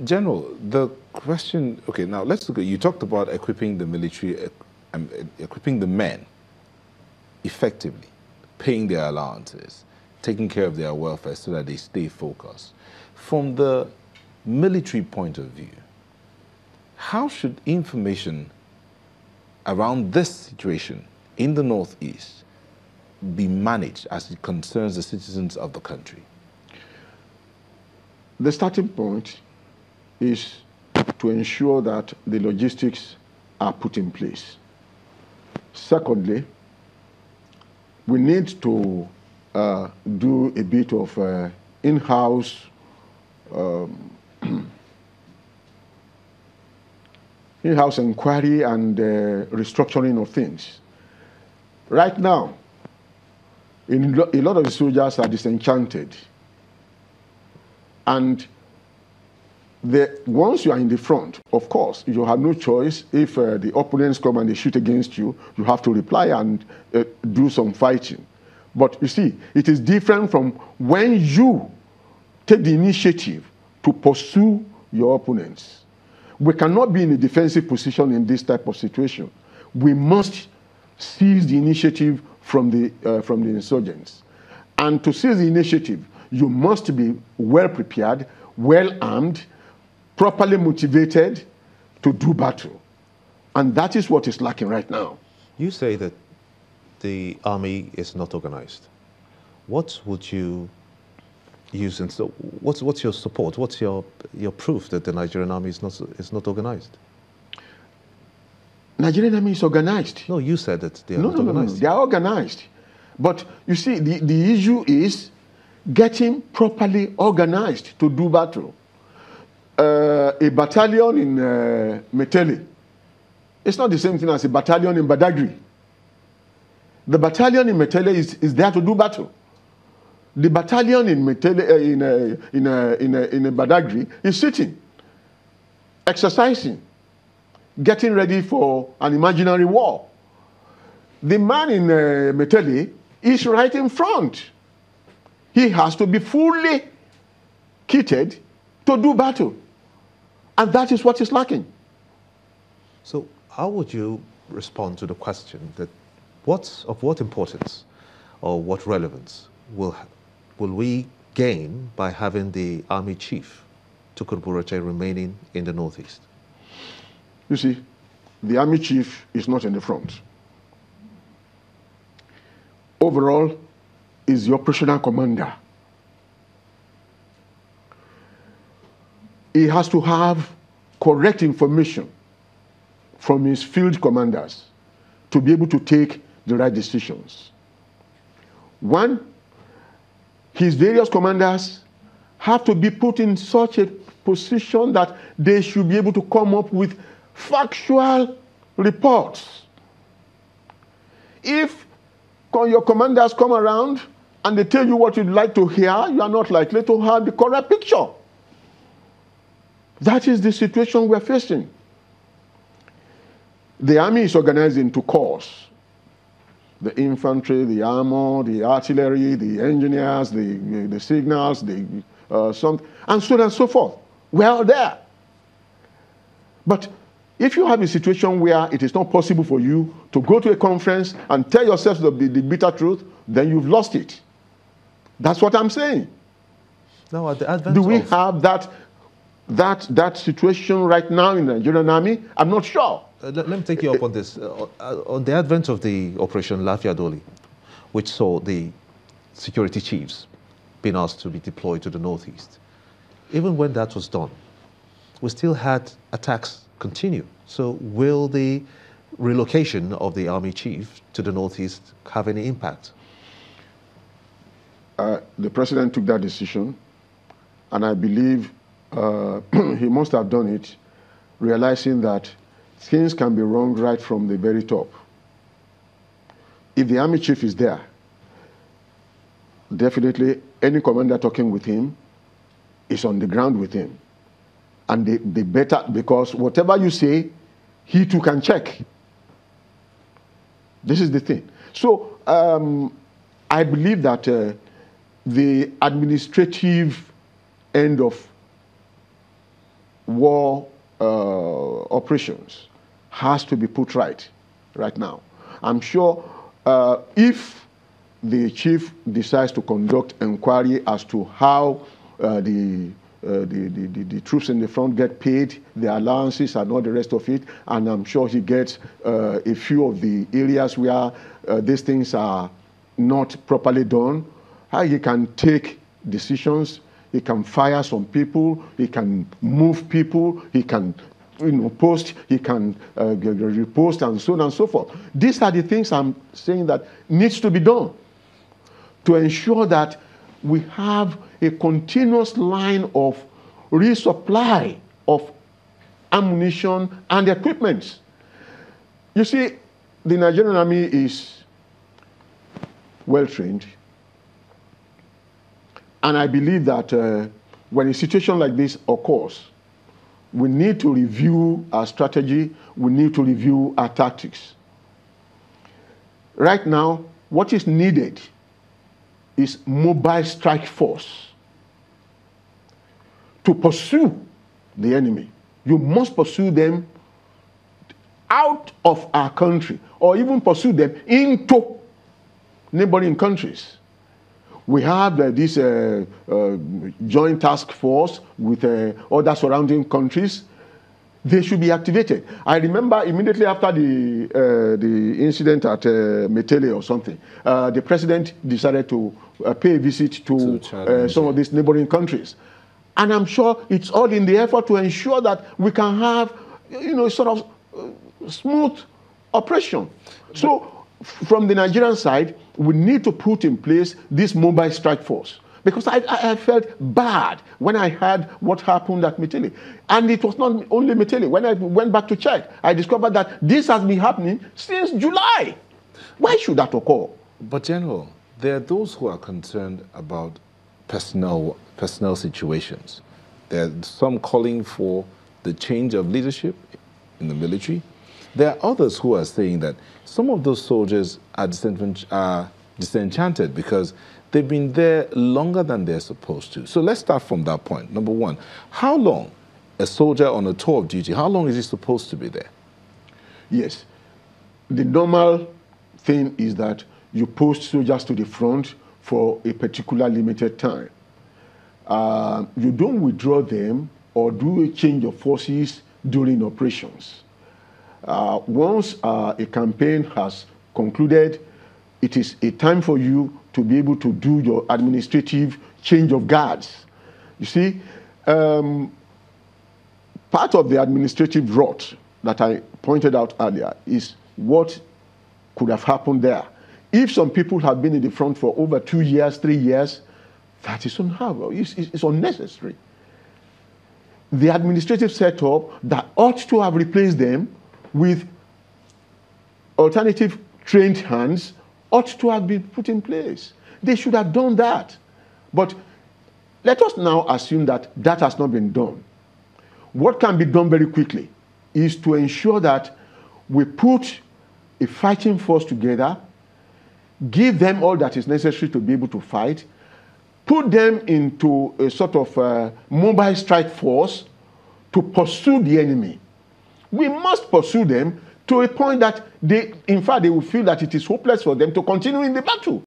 General, the question, okay, now let's look at, you talked about equipping the military, equipping the men effectively, paying their allowances, taking care of their welfare so that they stay focused. From the military point of view, how should information around this situation in the Northeast be managed as it concerns the citizens of the country? The starting point is to ensure that the logistics are put in place. Secondly, we need to do a bit of in-house in-house inquiry and restructuring of things. Right now, a lot of the soldiers are disenchanted. And once you are in the front, of course, you have no choice. If the opponents come and they shoot against you, you have to reply and do some fighting. But you see, it is different from when you take the initiative to pursue your opponents. We cannot be in a defensive position in this type of situation. We must seize the initiative from the insurgents. And to seize the initiative, you must be well prepared, well armed, properly motivated to do battle. And that is what is lacking right now. You say that the army is not organized. What would you use? And so what's your support? What's your proof that the Nigerian army is not organized? Nigerian army is organized. No, you said that they are not organized. No, they are organized. But you see, the issue is getting properly organized to do battle. A battalion in Metele, it's not the same thing as a battalion in Badagry. The battalion in Metele is there to do battle. The battalion in Metele, in Badagry is sitting, exercising, getting ready for an imaginary war. The man in Metele is right in front. He has to be fully kitted to do battle. And that is what is lacking. So how would you respond to the question that of what importance or what relevance will we gain by having the army chief, Tukur Buratai, remaining in the Northeast? You see, the army chief is not in the front. Overall, is the operational commander. He has to have correct information from his field commanders to be able to take the right decisions. One, his various commanders have to be put in such a position that they should be able to come up with factual reports. If your commanders come around and they tell you what you'd like to hear, you are not likely to have the correct picture. That is the situation we're facing. The army is organized into corps. The infantry, the armor, the artillery, the engineers, the signals, and so on and so forth. We're all there. But if you have a situation where it is not possible for you to go to a conference and tell yourself the bitter truth, then you've lost it. That's what I'm saying. Now, at the advent Do we have that situation right now in the Nigerian Army? I'm not sure. Let me take you up on this. On the advent of the Operation Lafiadoli, which saw the security chiefs being asked to be deployed to the Northeast, even when that was done, we still had attacks continue. So will the relocation of the army chief to the Northeast have any impact? The president took that decision, and I believe he must have done it, realizing that things can be wrong right from the very top. If the army chief is there, definitely any commander talking with him is on the ground with him. And they better, because whatever you say, he too can check. This is the thing. So I believe that the administrative end of war operations has to be put right now. I'm sure if the chief decides to conduct inquiry as to how the troops in the front get paid, the allowances and all the rest of it, and I'm sure he gets a few of the areas where these things are not properly done, how he can take decisions, he can fire some people, he can move people, he can post, he can repost, and so on and so forth. These are the things I'm saying that needs to be done to ensure that we have a continuous line of resupply of ammunition and equipment. You see, the Nigerian Army is well trained, and I believe that when a situation like this occurs, we need to review our strategy, we need to review our tactics. Right now, what is needed is mobile strike force to pursue the enemy. You must pursue them out of our country, or even pursue them into neighboring countries. We have this joint task force with other surrounding countries. They should be activated. I remember immediately after the incident at Metele or something, the president decided to pay a visit to some of these neighboring countries. And I'm sure it's all in the effort to ensure that we can have, sort of smooth operation. So from the Nigerian side, we need to put in place this mobile strike force. Because I felt bad when I heard what happened at Metele. And it was not only Metele. When I went back to check, I discovered that this has been happening since July. Why should that occur? But General, there are those who are concerned about personnel situations. There are some calling for the change of leadership in the military. There are others who are saying that some of those soldiers are disenchanted because they've been there longer than they're supposed to. So let's start from that point. Number one, how long a soldier on a tour of duty, how long is he supposed to be there? Yes. The normal thing is that you post soldiers to the front for a particular limited time. You don't withdraw them or do a change of forces during operations. Once a campaign has concluded, it is a time for you to be able to do your administrative change of guards. You see, part of the administrative rot that I pointed out earlier is what could have happened there. If some people have been in the front for over 2 years, 3 years, that is it's unnecessary. The administrative setup that ought to have replaced them with alternative trained hands ought to have been put in place. They should have done that. But let us now assume that that has not been done. What can be done very quickly is to ensure that we put a fighting force together, give them all that is necessary to be able to fight, put them into a sort of mobile strike force to pursue the enemy. We must pursue them to a point that they will feel that it is hopeless for them to continue in the battle.